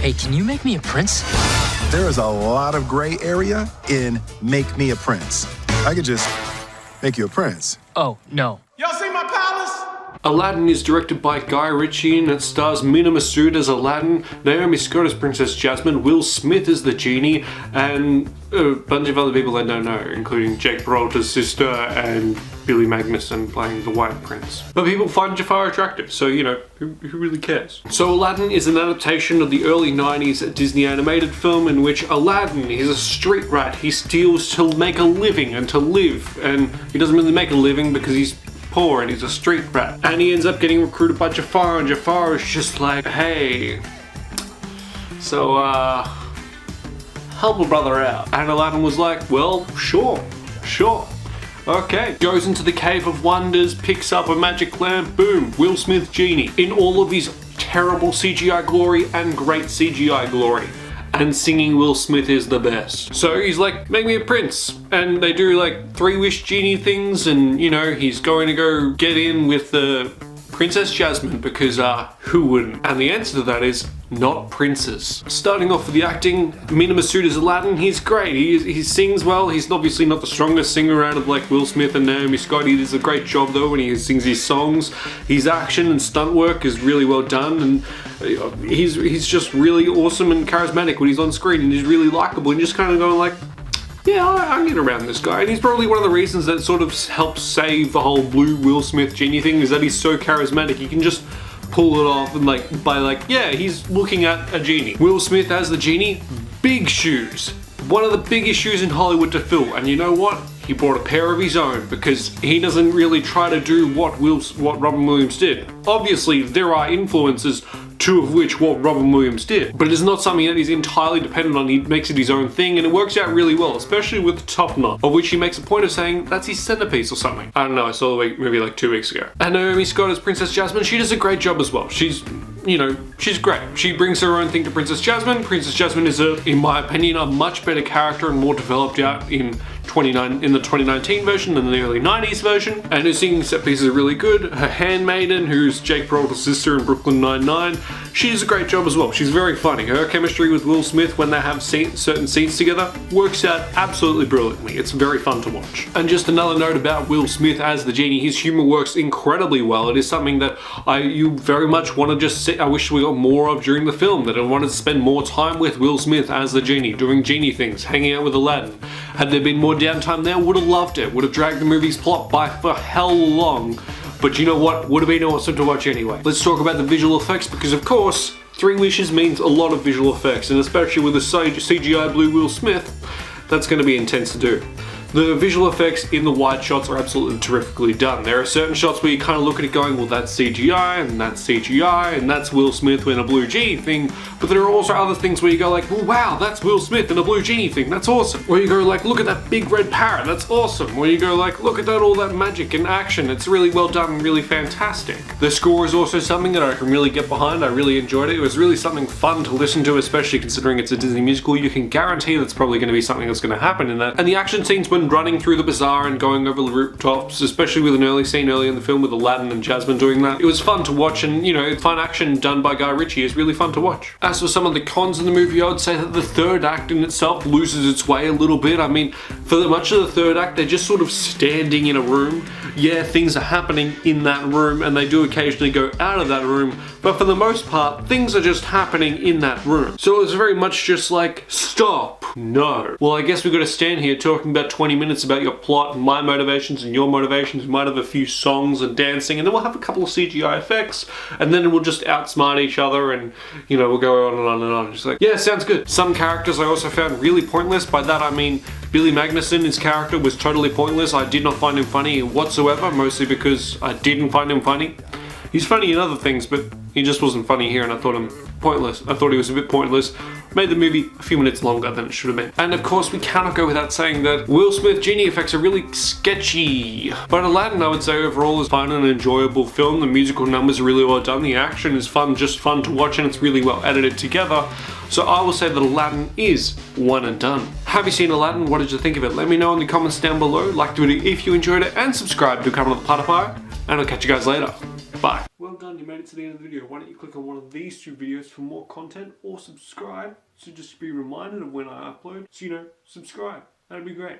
Hey, can you make me a prince? There is a lot of gray area in Make Me a Prince. I could just make you a prince. Oh, no. Y'all see my palace? Aladdin is directed by Guy Ritchie and it stars Mina Massoud as Aladdin, Naomi Scott as Princess Jasmine, Will Smith as the genie, and a bunch of other people I don't know, including Jake Peralta's sister and Billy Magnussen playing the White Prince. But people find Jafar attractive, so you know, who really cares? So Aladdin is an adaptation of the early 90s Disney animated film in which Aladdin is a street rat. He steals to make a living and to live, and he doesn't really make a living because he's poor and he's a street rat. And he ends up getting recruited by Jafar, and Jafar is just like, hey, so help a brother out. And Aladdin was like, well, sure. Okay, goes into the Cave of Wonders, picks up a magic lamp, boom, Will Smith genie. In all of his terrible CGI glory and great CGI glory. And singing Will Smith is the best. So he's like, make me a prince. And they do like 3-wish genie things, and you know, he's going to go get in with the Princess Jasmine because who wouldn't? And the answer to that is not princes. Starting off with the acting, Mina Massoud as Aladdin, he's great. He sings well. He's obviously not the strongest singer out of like Will Smith and Naomi Scott. He does a great job though when he sings his songs. His action and stunt work is really well done, and he's just really awesome and charismatic when he's on screen, and he's really likable, and just kind of going like, yeah, I get around this guy. And he's probably one of the reasons that sort of helps save the whole blue Will Smith genie thing, is that he's so charismatic. He can just pull it off and like, by like, yeah, he's looking at a genie. Will Smith as the genie, big shoes. One of the biggest shoes in Hollywood to fill. And you know what? He brought a pair of his own because he doesn't really try to do what Robin Williams did. Obviously, there are influences, two of which what Robin Williams did. But it is not something that he's entirely dependent on. He makes it his own thing, and it works out really well, especially with the top knot, of which he makes a point of saying that's his centerpiece or something. I don't know, I saw the movie like 2 weeks ago. And Naomi Scott as Princess Jasmine, she does a great job as well. She's, you know, she's great. She brings her own thing to Princess Jasmine. Princess Jasmine is, in my opinion, a much better character and more developed out in the 2019 version than the early 90s version, and her singing set pieces are really good. Her handmaiden, who's Jake Peralta's sister in Brooklyn Nine-Nine, she does a great job as well. She's very funny. Her chemistry with Will Smith when they have certain scenes together works out absolutely brilliantly. It's very fun to watch. And just another note about Will Smith as the genie, his humor works incredibly well. It is something that you very much want to just see. I wish we got more of during the film, that I wanted to spend more time with Will Smith as the genie, doing genie things, hanging out with Aladdin. Had there been more downtime there, would have loved it. Would have dragged the movie's plot by for hell long. But you know what? Would have been awesome to watch anyway. Let's talk about the visual effects, because of course, 3 wishes means a lot of visual effects, and especially with the CGI blue Will Smith, that's going to be intense to do. The visual effects in the wide shots are absolutely terrifically done. There are certain shots where you kind of look at it going, well, that's CGI, and that's CGI, and that's Will Smith in a blue genie thing. But there are also other things where you go like, well, wow, that's Will Smith in a blue genie thing, that's awesome. Where you go like, look at that big red parrot, that's awesome. Where you go like, look at that, all that magic and action, it's really well done and really fantastic. The score is also something that I can really get behind. I really enjoyed it. It was really something fun to listen to, especially considering it's a Disney musical. You can guarantee that's probably going to be something that's going to happen in that. And the action scenes when running through the bazaar and going over the rooftops, especially with an early scene early in the film with Aladdin and Jasmine doing that, it was fun to watch, and you know, fun action done by Guy Ritchie is really fun to watch. As for some of the cons in the movie, I would say that the third act in itself loses its way a little bit. I mean, for much of the third act, they're just sort of standing in a room. Yeah, things are happening in that room, and they do occasionally go out of that room, but for the most part, things are just happening in that room. So it was very much just like, stop, no. Well, I guess we've got to stand here talking about 20 minutes about your plot and my motivations and your motivations. We might have a few songs and dancing, and then we'll have a couple of CGI effects, and then we'll just outsmart each other, and you know, we'll go on and on and on. Just like, yeah, sounds good. Some characters I also found really pointless. By that I mean Billy Magnussen, his character, was totally pointless. I did not find him funny whatsoever, mostly because I didn't find him funny. He's funny in other things, but he just wasn't funny here, and I thought him pointless. I thought he was a bit pointless. Made the movie a few minutes longer than it should have been. And of course, we cannot go without saying that Will Smith genie effects are really sketchy. But Aladdin, I would say overall, is fun and enjoyable film. The musical numbers are really well done. The action is fun, just fun to watch, and it's really well edited together. So I will say that Aladdin is one and done. Have you seen Aladdin? What did you think of it? Let me know in the comments down below. Like the video if you enjoyed it, and subscribe to become a Platypus. And I'll catch you guys later. Bye. Well done, you made it to the end of the video, why don't you click on one of these two videos for more content, or subscribe so just to be reminded of when I upload, so subscribe. That'd be great.